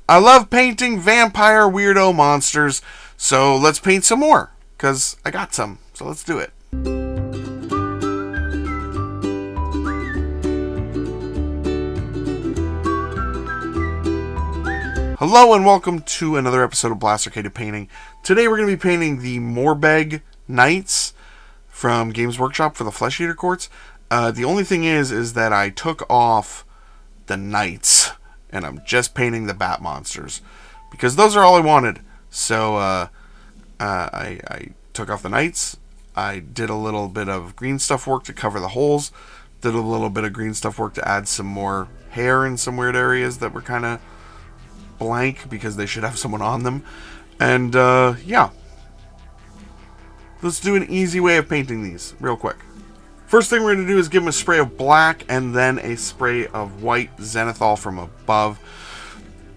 I love painting vampire weirdo monsters, so let's paint some more, because I got some, so let's do it. Hello and welcome to another episode of Blastercated Painting. Today we're going to be painting the Morbheg Knights from Games Workshop for the Flesh Eater Courts. The only thing is that I took off the Knights and I'm just painting the Bat Monsters because those are all I wanted. So I took off the Knights. I did a little bit of green stuff work to cover the holes. Did a little bit of green stuff work to add some more hair in some weird areas that were kind of blank because they should have someone on them. And yeah, let's do an easy way of painting these real quick. First thing we're going to do is give them a spray of black and then a spray of white zenithal from above.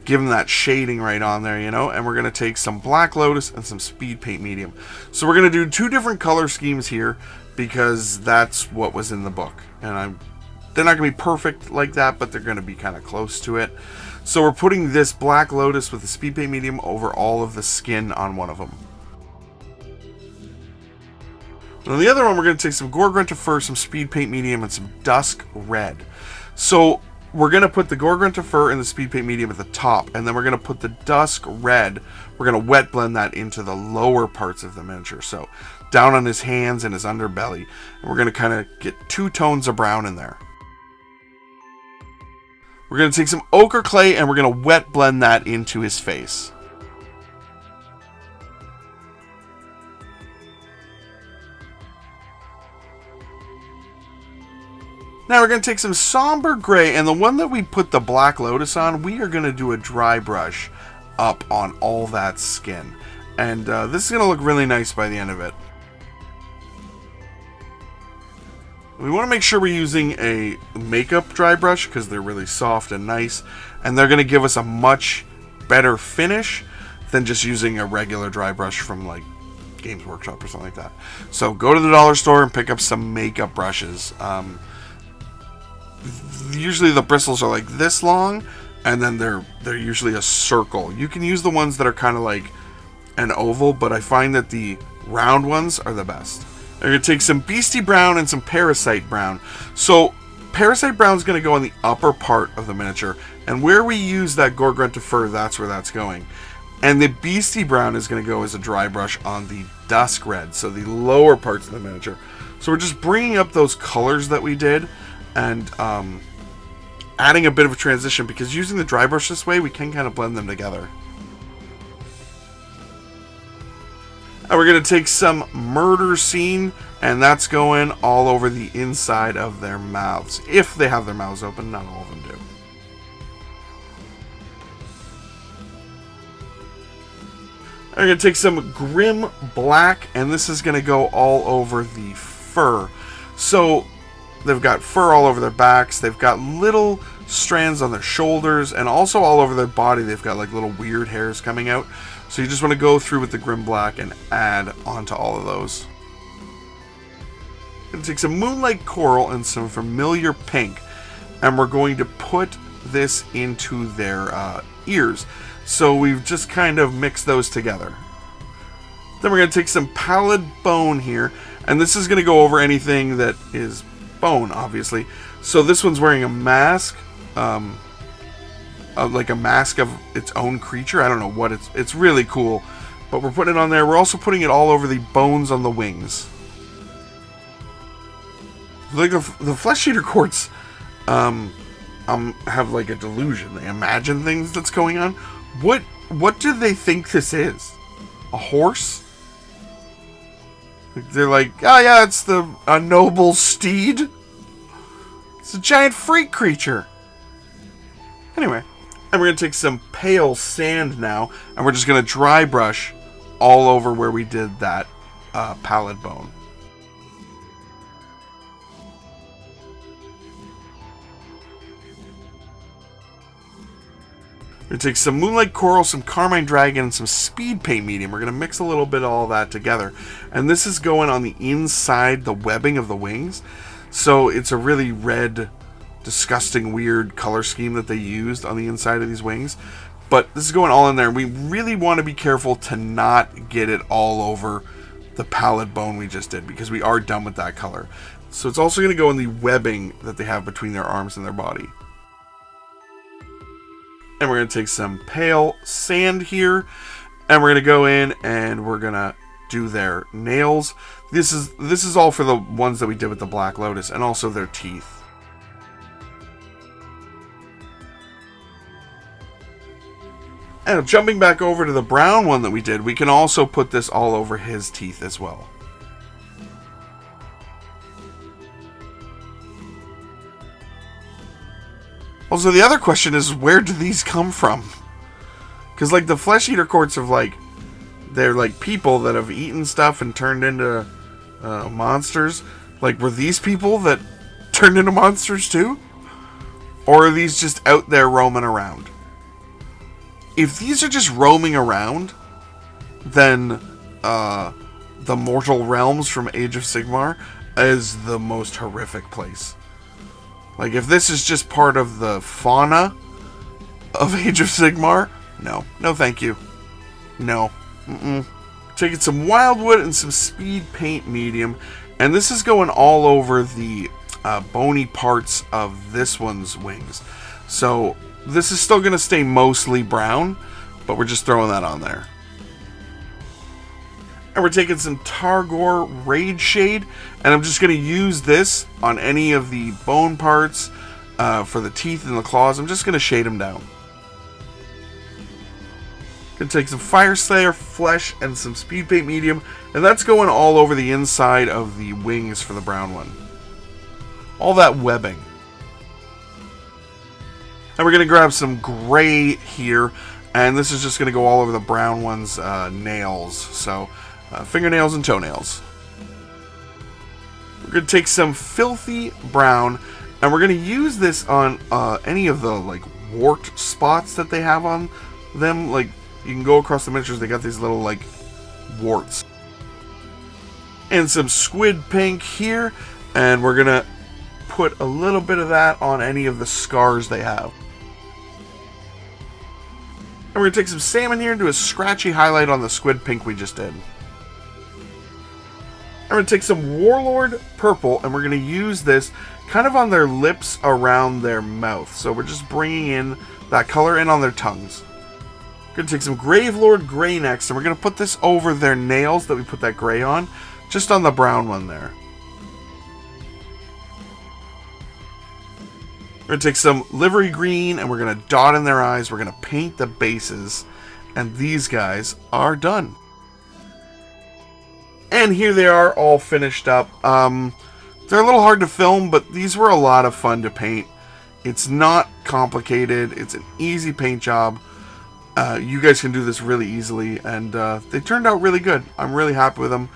Give them that shading right on there, you know. And we're going to take some Black Lotus and some Speed Paint Medium. So we're going to do two different color schemes here because that's what was in the book. And they're not going to be perfect like that, but they're going to be kind of close to it. So we're putting this Black Lotus with the Speed Paint Medium over all of the skin on one of them. And on the other one, we're going to take some Gore-Grunta Fur, some Speed Paint Medium, and some Dusk Red. So we're going to put the Gore-Grunta Fur and the Speed Paint Medium at the top, and then we're going to put the Dusk Red, we're going to wet blend that into the lower parts of the miniature. So down on his hands and his underbelly. And we're going to kind of get two tones of brown in there. We're going to take some ochre clay and we're going to wet blend that into his face. Now we're going to take some somber gray, and the one that we put the Black Lotus on, we are going to do a dry brush up on all that skin. And this is going to look really nice by the end of it. We want to make sure we're using a makeup dry brush because they're really soft and nice, and they're going to give us a much better finish than just using a regular dry brush from like Games Workshop or something like that. So go to the dollar store and pick up some makeup brushes. Usually the bristles are like this long, and then they're usually a circle. You can use the ones that are kind of like an oval, but I find that the round ones are the best. I'm going to take some Beastie Brown and some Parasite Brown. So Parasite Brown is going to go on the upper part of the miniature, and where we use that Gore-Grunta Fur, that's where that's going. And the Beastie Brown is going to go as a dry brush on the Dusk Red, so the lower parts of the miniature. So we're just bringing up those colors that we did and adding a bit of a transition, because using the dry brush this way, we can kind of blend them together. And we're going to take some Murder Scene, and that's going all over the inside of their mouths. If they have their mouths open, not all of them do. I'm going to take some Grim Black, and this is going to go all over the fur. So they've got fur all over their backs, they've got little strands on their shoulders, and also all over their body they've got like little weird hairs coming out. So you just want to go through with the Grim Black and add onto all of those. I'm going to take some Moonlight Coral and some Familiar Pink, and we're going to put this into their ears. So we've just kind of mixed those together. Then we're going to take some Pallid Bone here, and this is going to go over anything that is bone, obviously. So this one's wearing a mask, like a mask of its own creature. I don't know what it's really cool, but we're putting it on there. We're also putting it all over the bones on the wings. Like the Flesh Eater Courts have like a delusion. They imagine things that's going on. What do they think this is? A horse? They're like, oh yeah, it's a noble steed. It's a giant freak creature. Anyway, and we're going to take some pale sand now, and we're just going to dry brush all over where we did that Pallid Bone. We're going to take some Moonlight Coral, some Carmine Dragon, and some Speed Paint Medium. We're going to mix a little bit of all that together. And this is going on the inside, the webbing of the wings. So it's a really red, disgusting, weird color scheme that they used on the inside of these wings. But this is going all in there. We really want to be careful to not get it all over the pallid bone we just did, because we are done with that color. So it's also going to go in the webbing that they have between their arms and their body. And we're going to take some pale sand here, and we're going to go in and we're going to do their nails. This is all for the ones that we did with the Black Lotus, and also their teeth. And jumping back over to the brown one that we did, we can also put this all over his teeth as well. Also, the other question is, where do these come from? Because, like, the flesh eater courts of, like, they're like people that have eaten stuff and turned into monsters. Like, were these people that turned into monsters too? Or are these just out there roaming around? If these are just roaming around, then the Mortal Realms from Age of Sigmar is the most horrific place. Like, if this is just part of the fauna of Age of Sigmar, no. No thank you. No. Taking some Wildwood and some Speed Paint Medium, and this is going all over the bony parts of this one's wings. So this is still going to stay mostly brown, but we're just throwing that on there. And we're taking some Targor Rage Shade, and I'm just going to use this on any of the bone parts for the teeth and the claws. I'm just going to shade them down. Gonna take some Fire Slayer Flesh and some Speed Paint Medium, and that's going all over the inside of the wings for the brown one. All that webbing. And we're gonna grab some gray here, and this is just gonna go all over the brown one's nails. So, fingernails and toenails. We're gonna take some Filthy Brown, and we're gonna use this on any of the like wart spots that they have on them. Like, you can go across the miniatures, they got these little, like, warts. And some Squid Pink here, and we're going to put a little bit of that on any of the scars they have. And we're going to take some Salmon here and do a scratchy highlight on the Squid Pink we just did. And we're going to take some Warlord Purple, and we're going to use this kind of on their lips around their mouth. So we're just bringing in that color in on their tongues. We're going to take some Gravelord Gray next, and we're going to put this over their nails that we put that gray on, just on the brown one there. We're going to take some Livery Green, and we're going to dot in their eyes. We're going to paint the bases, and these guys are done. And here they are, all finished up. They're a little hard to film, but these were a lot of fun to paint. It's not complicated. It's an easy paint job. You guys can do this really easily, and they turned out really good. I'm really happy with them.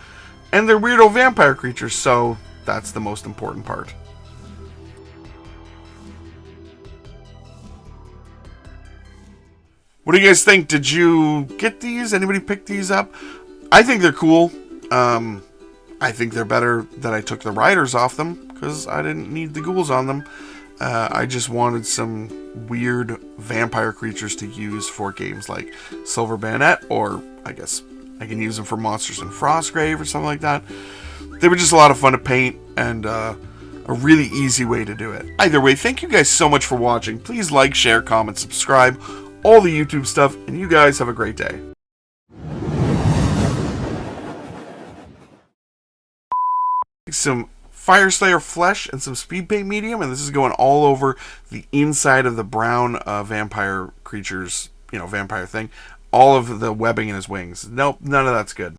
And they're weirdo vampire creatures, so that's the most important part. What do you guys think? Did you get these? Anybody pick these up? I think they're cool. I think they're better that I took the riders off them, because I didn't need the ghouls on them. I just wanted some weird vampire creatures to use for games like Silver Bayonet, or I guess I can use them for Monsters in Frostgrave or something like that. They were just a lot of fun to paint, and a really easy way to do it. Either way, thank you guys so much for watching. Please like, share, comment, subscribe, all the YouTube stuff, and you guys have a great day. Some Fire Slayer Flesh and some Speed Paint Medium, and this is going all over the inside of the brown vampire creatures, vampire thing. All of the webbing in his wings. Nope, none of that's good.